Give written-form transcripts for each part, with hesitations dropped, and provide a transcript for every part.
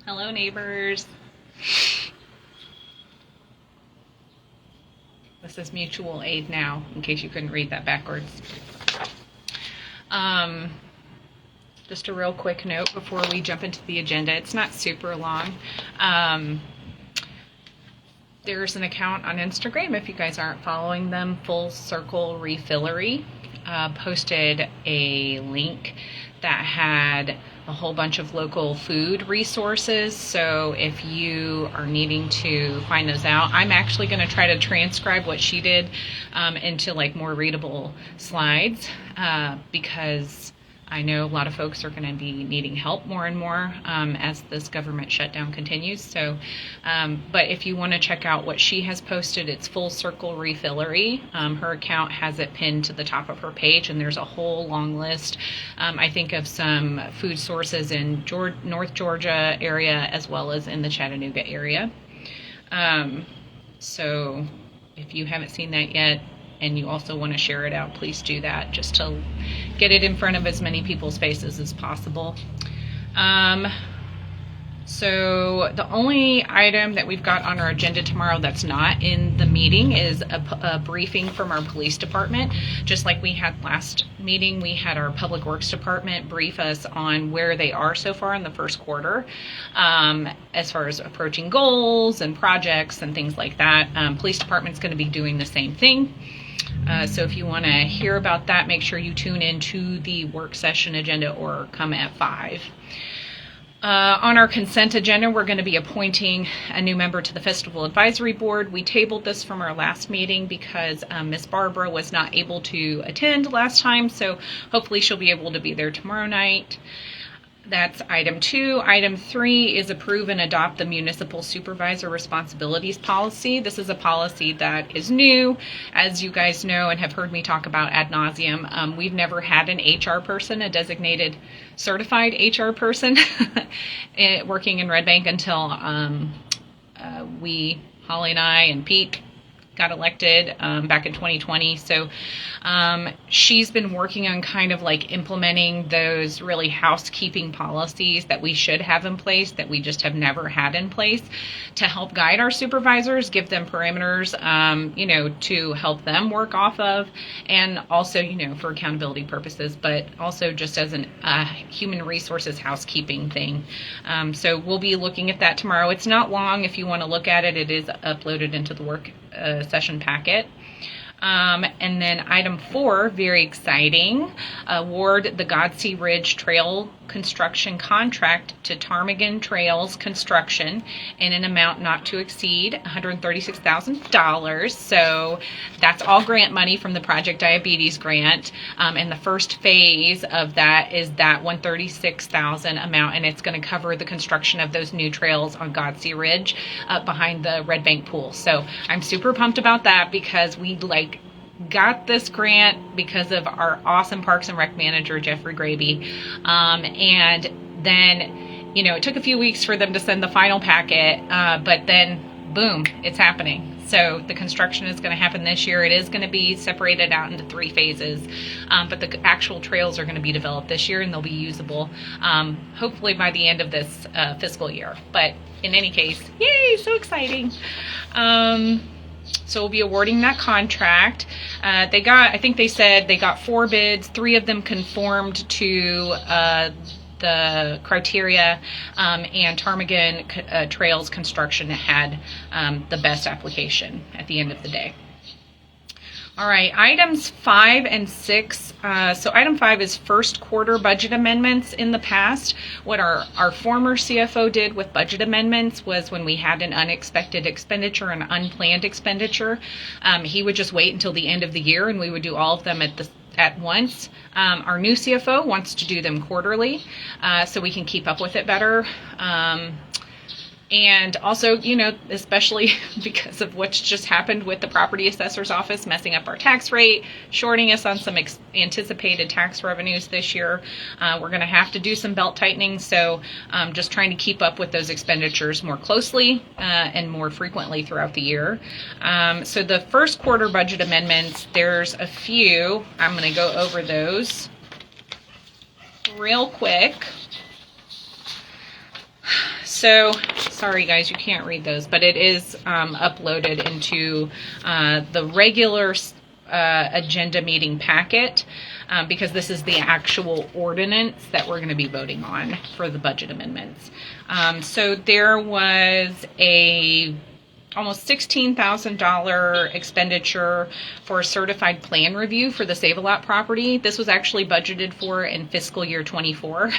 Hello, neighbors. This is mutual aid now, in case you couldn't read that backwards. Just a real quick note before we jump into the agenda. It's not super long. There's an account on Instagram, if you guys aren't following them, Full Circle Refillery, posted a link that had a whole bunch of local food resources. So if you are needing to find those out, I'm actually going to try to transcribe what she did into like more readable slides because I know a lot of folks are going to be needing help more and more as this government shutdown continues. So, but if you want to check out what she has posted, it's Full Circle Refillery. Her account has it pinned to the top of her page, and there's a whole long list, I think, of some food sources in North Georgia area as well as in the Chattanooga area. So if you haven't seen that yet, and you also want to share it out, please do that, just to get it in front of as many people's faces as possible. So the only item that we've got on our agenda tomorrow that's not in the meeting is a briefing from our police department. Just like we had last meeting, we had our public works department brief us on where they are so far in the first quarter, as far as approaching goals and projects and things like that. Police department's going to be doing the same thing. So if you want to hear about that, make sure you tune into the work session agenda or come at 5. On our consent agenda, we're going to be appointing a new member to the Festival Advisory Board. We tabled this from our last meeting because Miss Barbara was not able to attend last time, so hopefully she'll be able to be there tomorrow night. That's item 2. Item 3 is approve and adopt the Municipal Supervisor Responsibilities policy. This is a policy that is new, as you guys know and have heard me talk about ad nauseum. We've never had an HR person, a designated certified HR person, working in Red Bank until Holly and I and Pete got elected back in 2020. So she's been working on kind of like implementing those really housekeeping policies that we should have in place that we just have never had in place to help guide our supervisors, give them parameters, to help them work off of, and also, for accountability purposes, but also just as a human resources housekeeping thing. So we'll be looking at that tomorrow. It's not long. If you want to look at it, it is uploaded into the work session packet. And then item 4, very exciting, award the Godsey Ridge Trail Construction contract to Ptarmigan Trails Construction in an amount not to exceed $136,000. So that's all grant money from the Project Diabetes grant. And the first phase of that is that $136,000 amount, and it's going to cover the construction of those new trails on Godsey Ridge behind the Red Bank pool. So I'm super pumped about that because we got this grant because of our awesome Parks and Rec manager, Jeffrey Graby. And then, it took a few weeks for them to send the final packet, but then boom, it's happening. So the construction is going to happen this year. It is going to be separated out into 3 phases, but the actual trails are going to be developed this year and they'll be usable, hopefully by the end of this fiscal year. But in any case, yay, so exciting. So we'll be awarding that contract. I think they said they got 4 bids. 3 of them conformed to the criteria, and Ptarmigan Trails Construction had the best application at the end of the day. All right, items 5 and 6. So item 5 is first quarter budget amendments. In the past, what our former CFO did with budget amendments was when we had an unexpected expenditure, an unplanned expenditure, he would just wait until the end of the year and we would do all of them at once. Our new CFO wants to do them quarterly, so we can keep up with it better. And also, especially because of what's just happened with the property assessor's office messing up our tax rate, shorting us on some anticipated tax revenues this year, we're going to have to do some belt tightening. So just trying to keep up with those expenditures more closely and more frequently throughout the year. So the first quarter budget amendments, there's a few. I'm going to go over those real quick. So, sorry guys, you can't read those, but it is uploaded into the regular agenda meeting packet because this is the actual ordinance that we're going to be voting on for the budget amendments. So there was a almost $16,000 expenditure for a certified plan review for the Save-A-Lot property. This was actually budgeted for in fiscal year 24,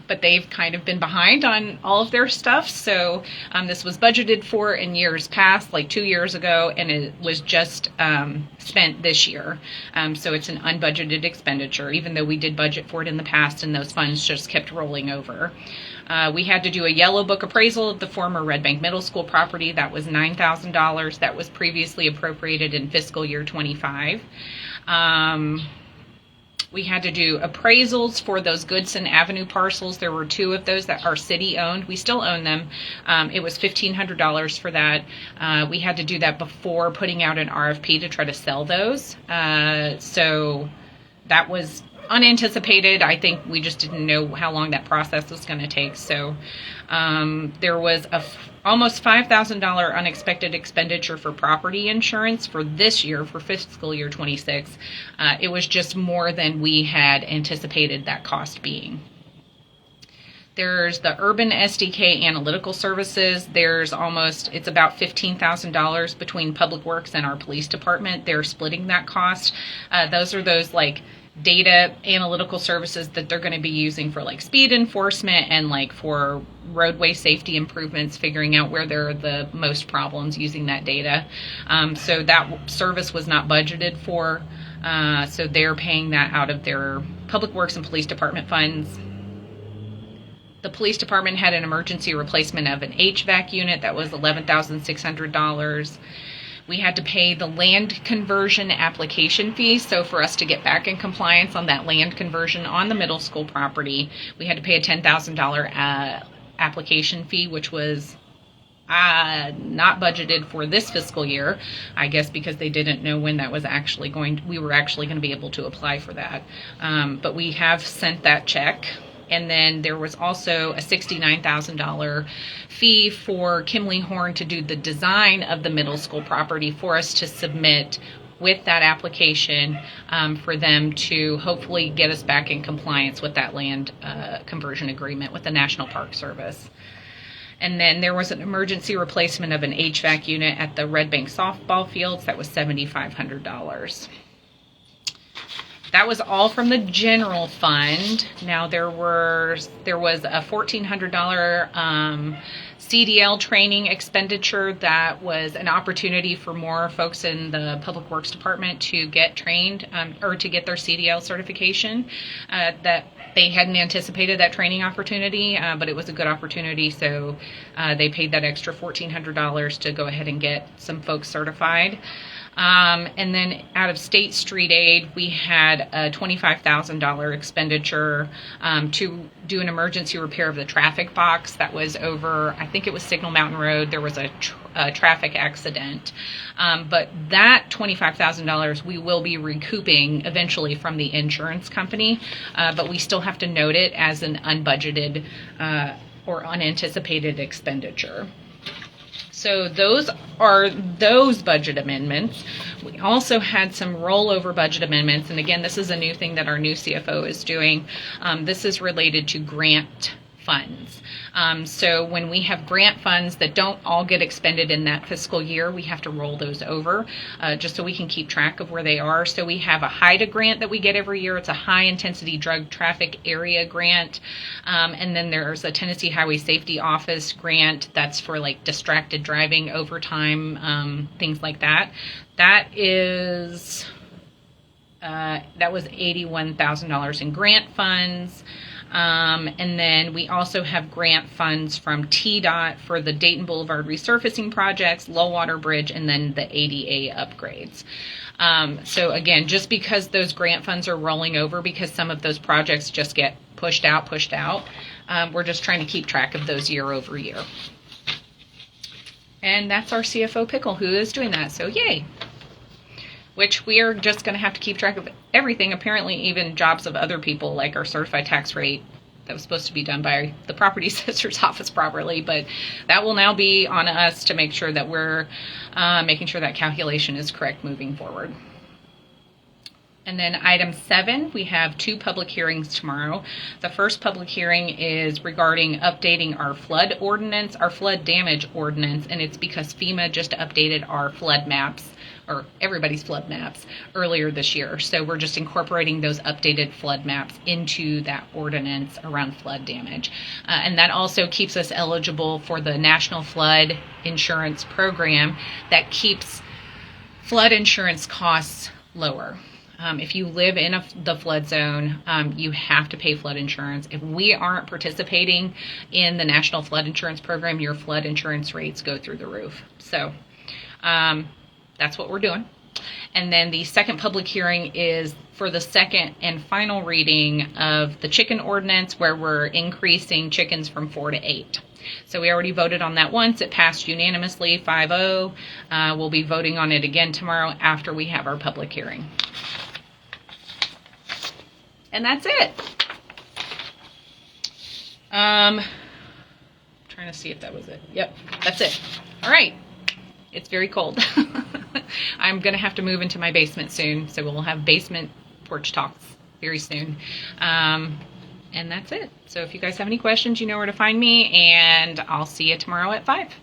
but they've kind of been behind on all of their stuff. So this was budgeted for in years past, like 2 years ago, and it was just spent this year. So it's an unbudgeted expenditure, even though we did budget for it in the past and those funds just kept rolling over. We had to do a yellow book appraisal of the former Red Bank Middle School property. That was $9,000. That was previously appropriated in fiscal year 25. We had to do appraisals for those Goodson Avenue parcels. There were 2 of those that are city owned. We still own them. It was $1,500 for that. We had to do that before putting out an RFP to try to sell those. So that was unanticipated. I think we just didn't know how long that process was going to take. So there was a almost $5,000 unexpected expenditure for property insurance for this year, for fiscal year 26. It was just more than we had anticipated that cost being. There's the Urban SDK Analytical Services. It's about $15,000 between Public Works and our police department. They're splitting that cost. Those are those like data analytical services that they're going to be using for like speed enforcement and like for roadway safety improvements, figuring out where there are the most problems using that data. So that service was not budgeted for. So they're paying that out of their Public Works and Police Department funds. The police department had an emergency replacement of an HVAC unit that was $11,600. We had to pay the land conversion application fee. So for us to get back in compliance on that land conversion on the middle school property, we had to pay a $10,000 application fee, which was not budgeted for this fiscal year, I guess because they didn't know when that was we were actually going to be able to apply for that. But we have sent that check. And then there was also a $69,000 fee for Kimley Horn to do the design of the middle school property for us to submit with that application for them to hopefully get us back in compliance with that land conversion agreement with the National Park Service. And then there was an emergency replacement of an HVAC unit at the Red Bank softball fields. That was $7,500. That was all from the general fund. Now there was a $1,400 CDL training expenditure that was an opportunity for more folks in the Public Works Department to get trained or to get their CDL certification. That they hadn't anticipated that training opportunity, but it was a good opportunity, so they paid that extra $1,400 to go ahead and get some folks certified. And then out of state street aid, we had a $25,000 expenditure to do an emergency repair of the traffic box that was over, I think it was Signal Mountain Road. There was a traffic accident. But that $25,000 we will be recouping eventually from the insurance company, but we still have to note it as an unbudgeted or unanticipated expenditure. So those are those budget amendments. We also had some rollover budget amendments. And again, this is a new thing that our new CFO is doing. This is related to grant funds. So when we have grant funds that don't all get expended in that fiscal year, we have to roll those over just so we can keep track of where they are. So we have a HIDA grant that we get every year. It's a high intensity drug traffic area grant. And then there's a Tennessee Highway Safety Office grant that's for like distracted driving, overtime, things like that. That was $81,000 in grant funds. And then we also have grant funds from TDOT for the Dayton Boulevard resurfacing projects, Low Water Bridge, and then the ADA upgrades. So again, just because those grant funds are rolling over because some of those projects just get pushed out, we're just trying to keep track of those year over year. And that's our CFO Pickle who is doing that, so yay! Which we are just going to have to keep track of everything, apparently even jobs of other people, like our certified tax rate That was supposed to be done by the property assessor's office properly, but that will now be on us to make sure that we're making sure that calculation is correct moving forward. And then item 7, we have 2 public hearings tomorrow. The first public hearing is regarding updating our flood ordinance, our flood damage ordinance, and it's because FEMA just updated our flood maps, or everybody's flood maps, earlier this year. So we're just incorporating those updated flood maps into that ordinance around flood damage. And that also keeps us eligible for the National Flood Insurance Program that keeps flood insurance costs lower. If you live in the flood zone, you have to pay flood insurance. If we aren't participating in the National Flood Insurance Program, your flood insurance rates go through the roof. So that's what we're doing. And then the second public hearing is for the second and final reading of the chicken ordinance, where we're increasing chickens from 4 to 8. So we already voted on that once. It passed unanimously, 5-0. We'll be voting on it again tomorrow after we have our public hearing. And that's it. Trying to see if that was it. Yep, that's it. All right. It's very cold. I'm going to have to move into my basement soon, so we'll have basement porch talks very soon. And that's it. So if you guys have any questions, you know where to find me, and I'll see you tomorrow at 5.